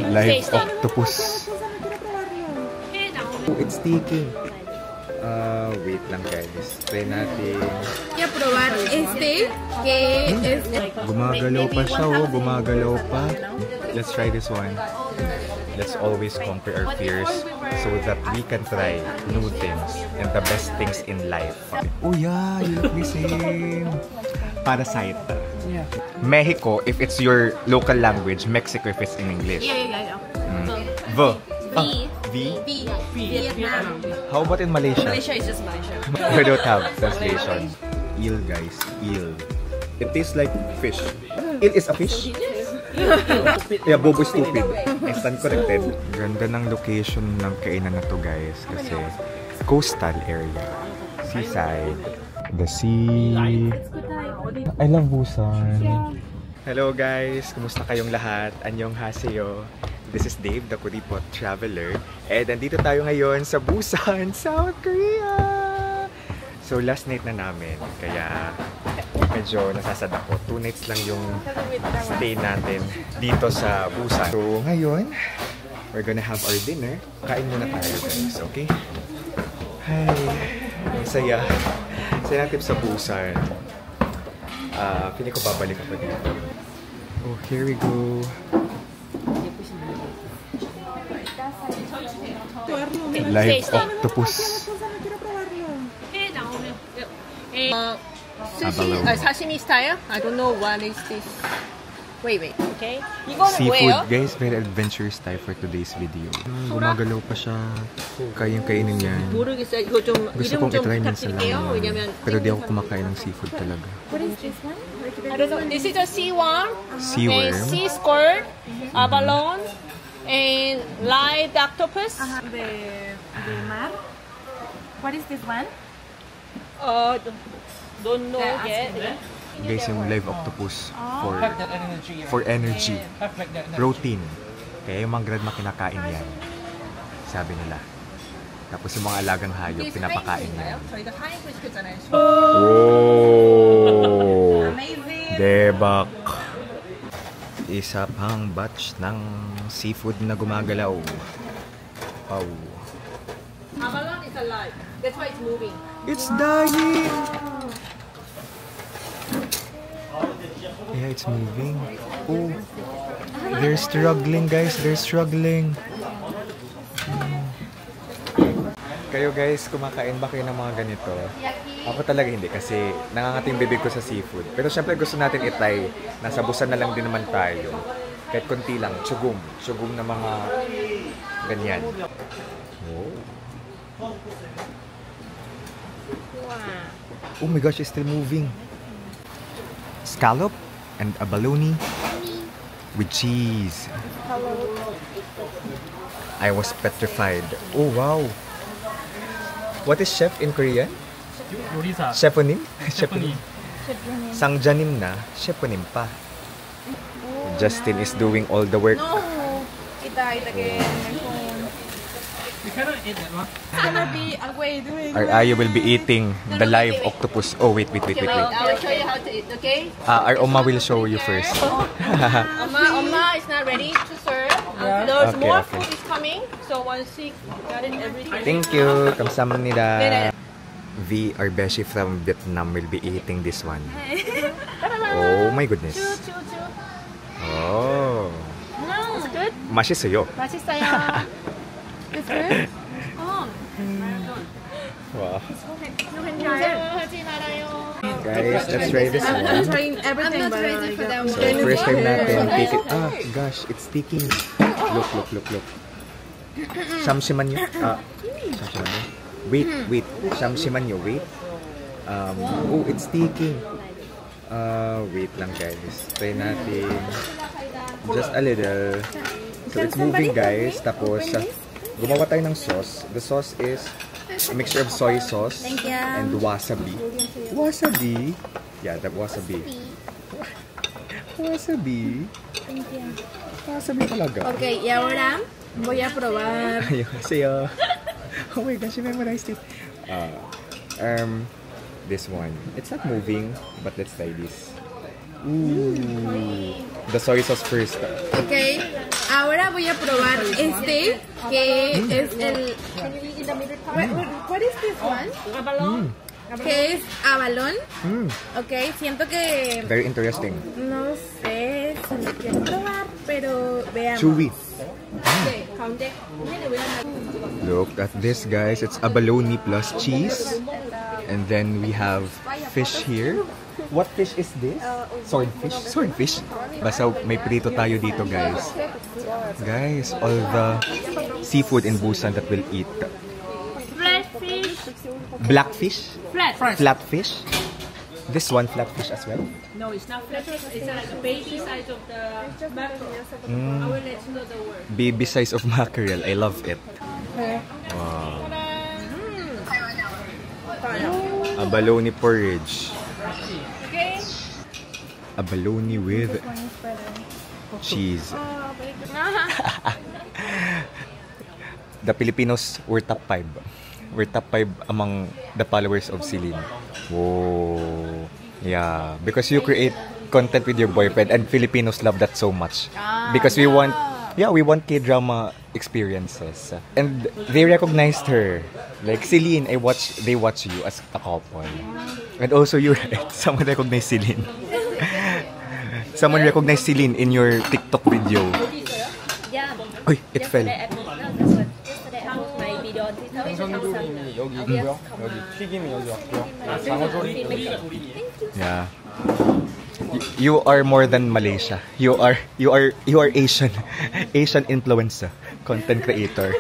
Live octopus. Oh, it's sticking. Wait lang guys. Try natin. Voy a probar este que es... Gumagalaw pa siya, oh. Gumagalaw pa. Let's try this one. Let's always conquer our fears so that we can try new things and the best things in life. Oh yeah, you look the same. Parasite. Yeah. Mexico if it's your local language, Mexico if it's in English. Yeah. Vietnam. How about in Malaysia? Malaysia is just Malaysia. We don't have translation. Eel guys, eel. It tastes like fish. Eel is a fish? Yeah, Bobo stupid. Instant corrected. Ganda ng location ng kainan na to guys kasi coastal area. Seaside. The sea. I love Busan. Hello guys, kumusta kayong lahat? Annyeonghaseyo. This is Dave, the Kuripot Traveler. And nandito tayo ngayon sa Busan, South Korea! So last night na namin, kaya medyo nasasad ako. 2 nights lang yung stay natin dito sa Busan. So ngayon, we're gonna have our dinner. Kain muna tayo guys, okay? Hi! Ang saya. Saya natin sa Busan. Piling ko babalik ako dito. Oh, here we go. Live octopus. Sushi, sashimi style. I don't know what is this. Wait. Okay. Seafood, guys. Very adventurous style for today's video. Gumagalaw pa siya. Kayang kainin niya. Gusto kong itry minsan lang. Pero di ako kumakain ng seafood talaga. What is this one? I don't know. This is a sea worm. Seaworm. Sea squirt. Abalone. And live octopus. The mar. What is this one? Don't know yet. Guys, yung live octopus for energy. Protein. Kaya yung mga grandma kinakain yan. Sabi nila. Tapos yung mga alagang hayop, pinapakain yan. Oh! Debak! Isa pang batch ng seafood na gumagalaw. Wow. Abalone is alive. That's why it's moving. It's dying! Yeah, it's moving. Oh, they're struggling guys. They're struggling. Kayo guys, kumakain ba kayo ng mga ganito? Ako talaga hindi kasi nangangati yung bibig ko sa seafood. Pero syempre gusto natin itry. Nasa Busan na lang din naman tayo. Kahit konti lang, tsugum. Tsugum na mga ganyan. Oh. Oh my gosh, it's still moving. Scallop and abalone with cheese. I was petrified. Oh wow. What is chef in Korean? 요리사. Chefonim? Chefonim. Sangjanim na, chefonim pa. Justin is doing all the work. No. Ita again. You cannot eat that one. It's gonna be a way doing. Our Ayo will be eating the live octopus. Oh wait. I will show you how to eat, okay? Our Oma will show you first. Oma is not ready to serve. There's Okay, more okay. food is coming. So once she got it, everything. Thank you. Kamsahamnida. V, our beshi from Vietnam, will be eating this one. Oh my goodness. Oh. It's good. 맛있어요. 맛있어요. It's good. Wow. You can try it. 하지 말아요. Guys, let's try this I'm one. trying everything. I'm not ready for that So one. first time natin take it. Ah, gosh, it's sticking. Look. Samsiman nyo. Samsiman nyo. Wait. Samsiman nyo, wait. Oh, it's sticking. Wait lang guys. Try natin. Just a little. So it's moving guys. Tapos, gumawa tayo ng sauce. The sauce is a mixture of soy sauce and wasabi. Wasabi? Yeah, the wasabi. Wasabi? Wasabi talaga. Okay, y ahora voy a probar. Ayaw. Oh my gosh, you memorized it. This one. It's not moving, but let's try this. Ooh. The soy sauce first. Okay. Ahora voy a probar este, que es el... What is this one? Abalone. Que es abalón. Ok, siento que... Very interesting. No sé si lo quiero probar, pero veamos. Chewy. Okay, count it. Look at this, guys. It's abalone plus cheese. And then we have fish here. What fish is this? Swordfish. Swordfish. Basta may prito tayo dito, guys. Guys, all the seafood in Busan that we'll eat. Flatfish. Blackfish? Flat. Flatfish? This one flatfish as well? No, it's not flatfish. It's like a baby size of the mackerel. I will let you know the word. Baby size of mackerel. I love it. Wow. Abalone porridge. Okay. Abalone with cheese. The Filipinos were top 5. We're top 5 among the followers of Celine. Whoa. Yeah. Because you create content with your boyfriend and Filipinos love that so much. Because we want K-drama experiences. And they recognized her. Like Celine, they watch you as a couple. And also you, someone recognized Celine. Someone recognized Celine in your TikTok video. Yeah. Oy, it fell. Yesterday I post my video on TikTok. 여기 있고요. 여기 튀김이 여기 왔고요. 장어조림. Yeah. You are more than Malaysia. You are Asian. Asian influencer, content creator.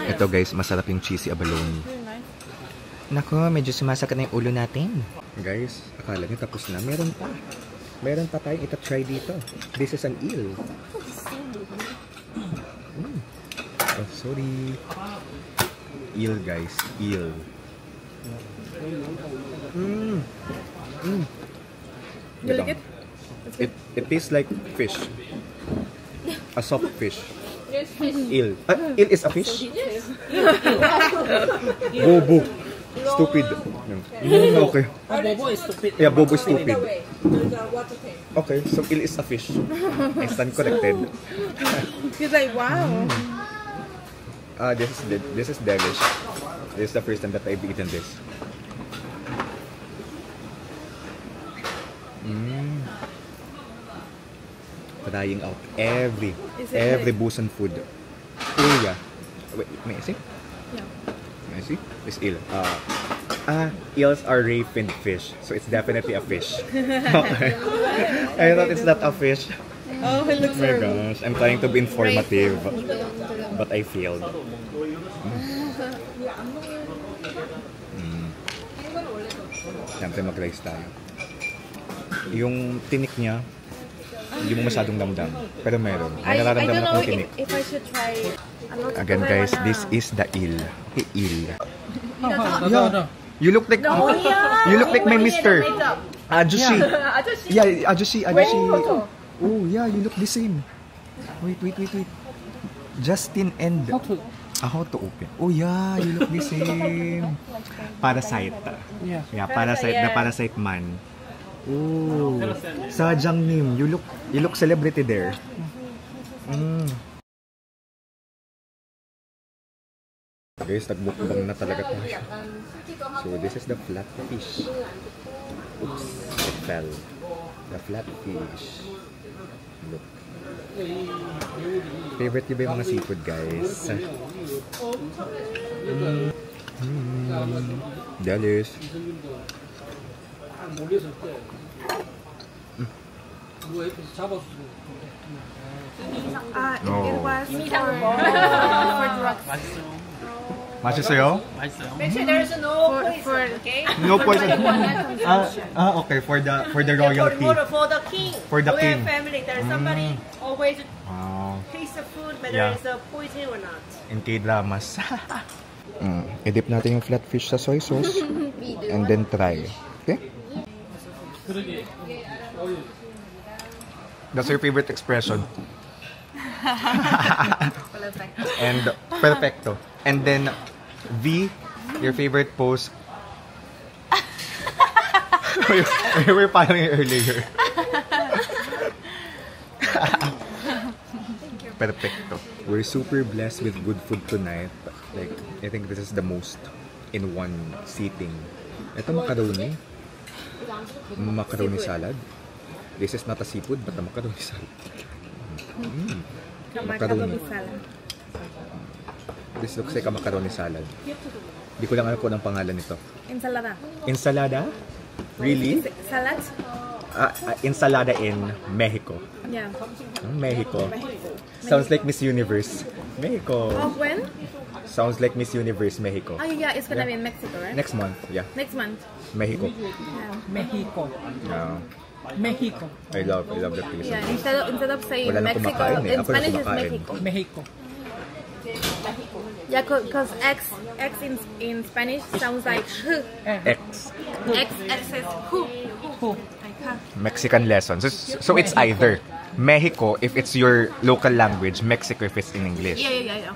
Ito guys, masarap yung cheesy abalone. Nako, medyo sumasakit na yung ulo natin. Guys, akala niyo tapos na. Meron pa. Meron pa tayong ita-try dito. This is an eel. Oh, sorry. Eel guys, eel. You like it? It tastes like fish. A soft fish. Eel. Eel is a fish? Bobo. Stupid. Okay. Bobo is stupid. Yeah, Bobo is stupid. Okay, so eel is a fish. I stand corrected. He's like, wow. This is delish. This is the first time that I've eaten this. Trying out every Busan food. Oh yeah. Wait, may I see? Yeah. May I see? It's eel. Eels are ray-finned fish, so it's definitely a fish. Okay. I thought it's not a fish. Oh, it looks Oh my gosh, I'm trying to be informative, but I failed. Siyempre mag-rice tayo. Yung tinik niya, hindi mo masyadong damdam. Pero meron. May nararamdaman akong tinik. If I should try. Again guys, this is the eel. Okay, eel. Yeah. You look like you look like my mister. Ajushi. Yeah, Ajushi. Oh yeah, you look the same. Wait. Justin and how to open? Oh yeah, you look the same. Parasite. Yeah, Parasite na Parasite man. Oh, Sajang Nim. You look celebrity there. Guys, nagbukbang na talaga tayo. So this is the flatfish. Oops, it fell. The flatfish. Look. Favorite niyo ba yung mga seafood, guys? Delish. It was for drugs. 맛있어요? 맛있어요. Make sure there is no poison, okay? No poison. Okay, for the royalty. For the king. For the royal king. family, there's somebody always Wow. taste the food, whether Yeah. it's a poison or not. In K-dramas. I-dip natin yung flatfish sa soy sauce. And then try. Okay? That's your favorite expression. And perfecto. And then V, your favorite pose. We were following earlier. Perfecto. We're super blessed with good food tonight. Like, I think this is the most in one sitting. Ito macaroni. Macaroni salad. This is not a seafood, but a macaroni salad. Macaroni salad. This looks like a macaroni salad. Di ko lang alam kung anong pangalan nito. Ensalada. Ensalada? Really? Salad? Ensalada in Mexico. Yeah. Mexico. Sounds like Miss Universe. Mexico. Oh, when? Sounds like Miss Universe, Mexico. Oh, yeah, it's gonna be in Mexico, right? Next month, yeah. Next month. Mexico. Mexico. Yeah. Mexico. I love the place. Yeah, instead of saying Wala nang Mexico, kumakain eh. in Ako yung Spanish is kumakain. Mexico. Mexico. Yeah, because X in Spanish sounds like sh. X. X is who. Mexican lesson. So it's either Mexico if it's your local language, Mexico if it's in English. Yeah.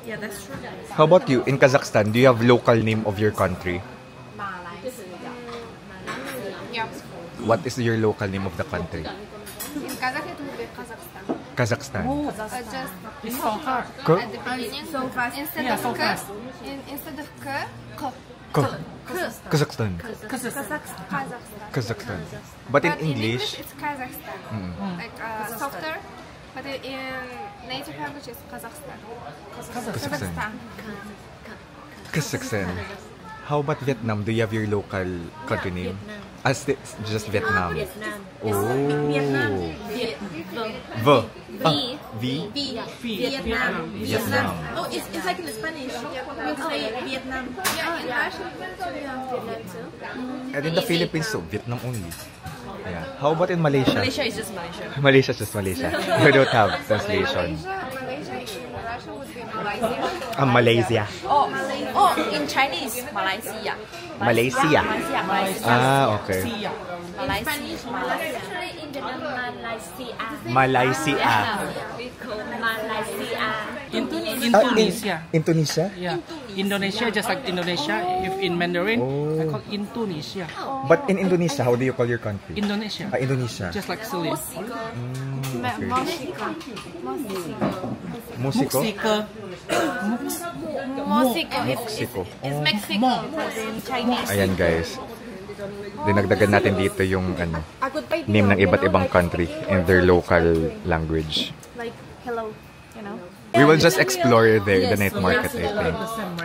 Yeah, that's true. How about you? In Kazakhstan, do you have local name of your country? Yeah. What is your local name of the country? In Kazakh it would be Kazakhstan. Kazakhstan. Just It's so hard. at the beginning. So fast. Instead Yeah, of so k, fast. instead of k, Kazakhstan. Kazakhstan. Kazakhstan. But in But English, it's Kazakhstan. Like softer. But in native language it's Kazakhstan. Kazakhstan. Kazakhstan. How about Vietnam? Do you have your local country name? Just Vietnam. Oh. Vietnam. V. Vietnam. Vietnam. Oh, it's like in Spanish. We'll say Vietnam. Yeah, in Russian. And in the Philippines, so Vietnam only. Yeah. How about in Malaysia? Malaysia is just Malaysia. Malaysia is just Malaysia. We don't have translation. Malaysia in Russian would be Malaysia. Malaysia. Oh, in Chinese, Malaysia. Malaysia. Ah, okay. Malaysia. Malaysia. We call Malaysia. Indonesia. Indonesia? Yeah. Indonesia, just like Indonesia. If in Mandarin, I call Indonesia. But in Indonesia, how do you call your country? Indonesia. Indonesia. Just like Celine. Okay. Mexico. Mexico? Mexico. It's Mexico. In Chinese. Ayan guys. Dinagdagan natin dito yung name ng iba't ibang country in their local language. Like hello, you know. We will just explore there, the night market, I think.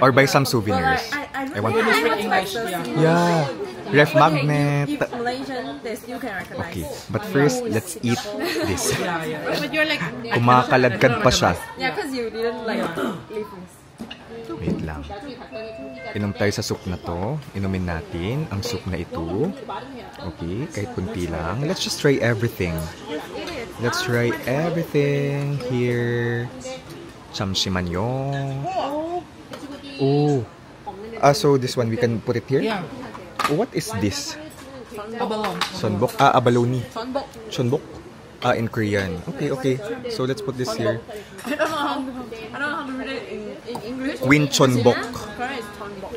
Or buy some souvenirs. I want to... English, Yeah. Ref magnet. Malaysian, they still can recognize. Okay. But first, let's eat this. But you're like, Kumakaladkad pa siya. yeah, because you didn't like leave this. Wait lang. Inom tayo sa soup na to. Inumin natin ang soup na ito. Okay, kahit kunti lang. Let's just try everything. Let's try everything here. Chamsimanyong. Oh. So this one, we can put it here? Yeah. What is this? Abalone. Sonbok? Abalone. Sonbok? In Korean. Okay. So let's put this here. I don't know how to read it in English. Winchonbok. Korean is Tonbok.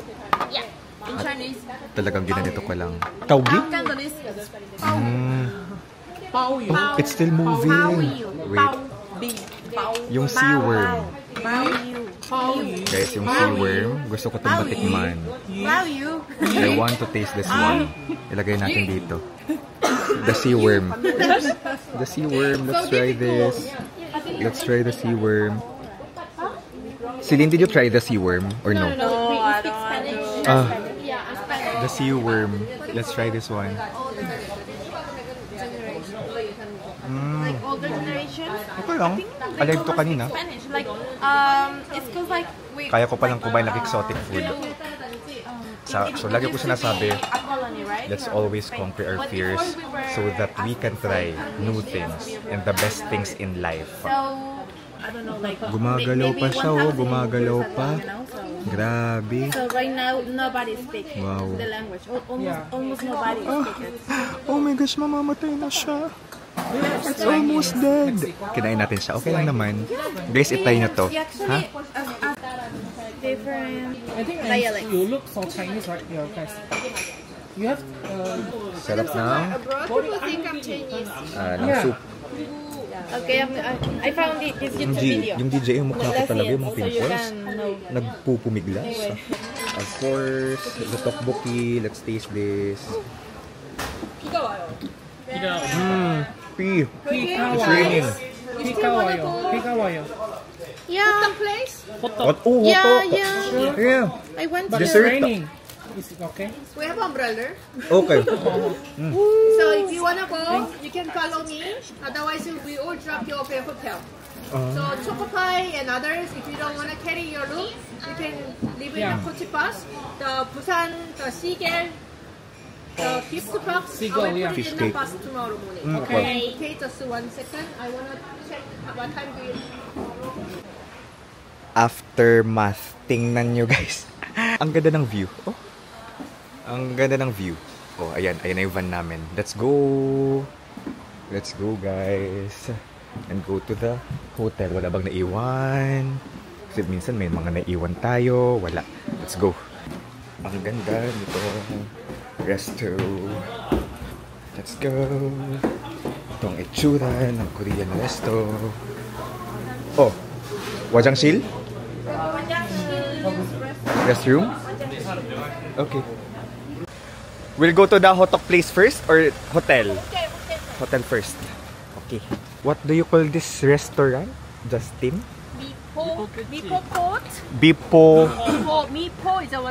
Yeah. In Chinese. Talagang ginanito ko lang. Taugi? Cantonese. Bao yu. Oh, it's still moving. Wait. Yung sea worm. Guys, yung sea worm, gusto ko itong matikman. I want to taste this one. Ilagay natin dito. The sea worm. The sea worm. Let's try this. Let's try the sea worm. Celine, did you try the sea worm or no? No, I don't The sea worm. Let's try this one. Like older generation. Okay lang. Alive to kanina. Spanish. Like, it's cause like we. Kaya ko palang kumain ng exotic food. So lagi ko sinasabi, let's always conquer our fears so that we can try new things and the best things in life. So, I don't know, like. Gumagalaw pa siya, oh. Gumagalaw pa. Grabe. So right now, nobody speaks Wow. the language. Almost nobody speaks it. Oh my gosh, mamamatay na siya. It's almost dead. Kinain natin siya. Okay lang naman. Guys, itry nyo to. Ha? Different I think dialects. you look so Chinese, right? Your guys. You have Sarap ng Abroad, people think I'm Chinese. ng soup. Okay, I found this YouTube video. Yung DJ, yung mukha ko talaga, yung mga So you pimples. can know. Nagpupumiglas. Of course, the tteokbokki. Let's taste this. 비가 와요. Pee. 피가 It's 와요. raining. 피가 와요. 피가 와요. Yeah. Place? What? Oh, Yeah, hoto. yeah. Yeah. I went But to. it's Dessert. raining. Is it okay? We have umbrella. Okay. So if you wanna go, you can follow me. Otherwise, we all drop you off at hotel. So Choco Pie and others, if you don't wanna carry your room, you can live in Yeah. the Kochi bus. The Busan, the Seagull, the gift box. Seagull, I will yeah. put it Fish in the cake. bus tomorrow morning. Okay. Okay, just 1 second. I wanna check what time do you. Aftermath. Tingnan nyo guys. Ang ganda ng view. Oh. Ang ganda ng view. Oh, ayan. Ayan na yung van namin. Let's go. Let's go guys. And go to the hotel. Wala bang naiwan? Kasi minsan may mga naiwan tayo. Wala. Let's go. Ang ganda nito. Resto. Let's go. Itong itsura ng Korean resto. Oh. Wajangsil? Restroom? Okay. We'll go to the hot dog place first or hotel? Hotel first. Okay. What do you call this restaurant, Justin? 미포 pot. Bipo. 미포 is a one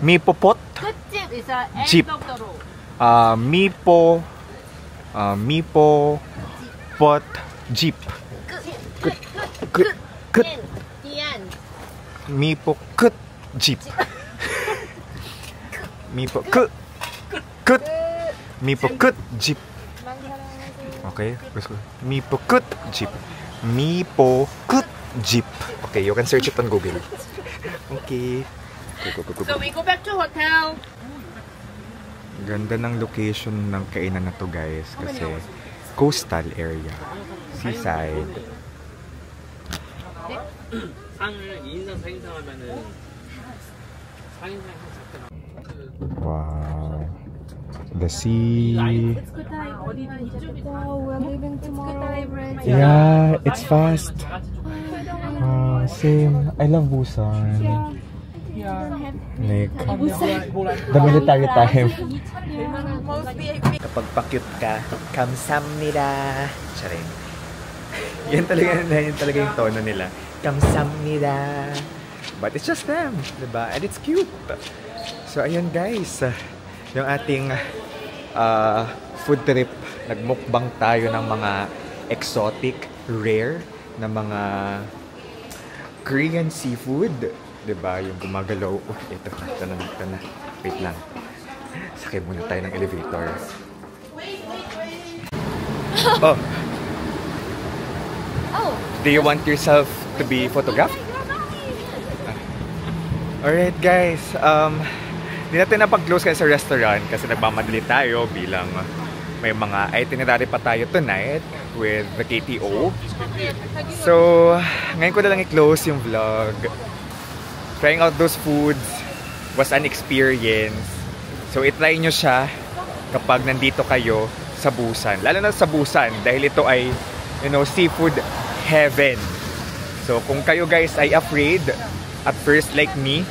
Mipo pot? 끝집 is a Jeep. end of the road. Mipo pot jeep. Kut. The end. Mipo kut jeep. Mipo kut jeep. Okay. Mipo kut jeep. Mipo kut jeep. Okay, you can search it on Google. Okay. Go. So we go back to hotel. Ganda ng location ng kainan na to guys kasi coastal area, seaside. 상을 2인상 4인상 하면은 4인상 Wow. The sea. We're leaving tomorrow. Yeah, it's fast. Same. I love Busan. Like, the military time. Kapag pa-cute ka, kamsamnida. Charing. Yan talaga yung tono nila. Kamsamnida. But it's just them, diba? And it's cute. So, ayun guys. Yung ating food trip. Nagmukbang tayo ng mga exotic, rare na mga Korean seafood. Diba? Yung gumagalaw. Ito na. Wait lang. Sakay muna tayo ng elevator. Oh. Do you want yourself to be photographed? Alright guys. Hindi natin napag-close kayo sa restaurant kasi nagmamadali tayo bilang may mga itinerary pa tayo tonight with the KTO. So, ngayon ko na lang i-close yung vlog. Trying out those foods was an experience. So, itry nyo siya kapag nandito kayo sa Busan. Lalo na sa Busan dahil ito ay, seafood heaven. So, kung kayo guys ay afraid at first like me,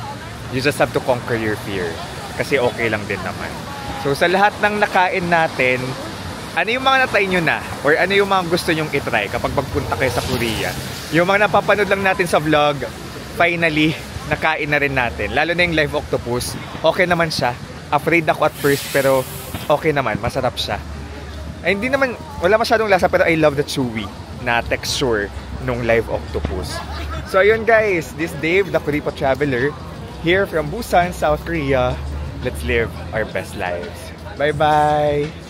you just have to conquer your fear. Kasi okay lang din naman. So, sa lahat ng nakain natin, ano yung mga natry nyo na? Or ano yung mga gusto nyong itry kapag magpunta kayo sa Korea? Yung mga napapanood lang natin sa vlog, finally, nakain na rin natin. Lalo na yung live octopus. Okay naman siya. Afraid ako at first, pero okay naman. Masarap siya. Ay, hindi naman, wala masyadong lasa, pero I love the chewy na texture nung live octopus. So, ayun guys. This is Dave, the Kuripo Traveler, here from Busan, South Korea. Let's live our best lives. Bye-bye!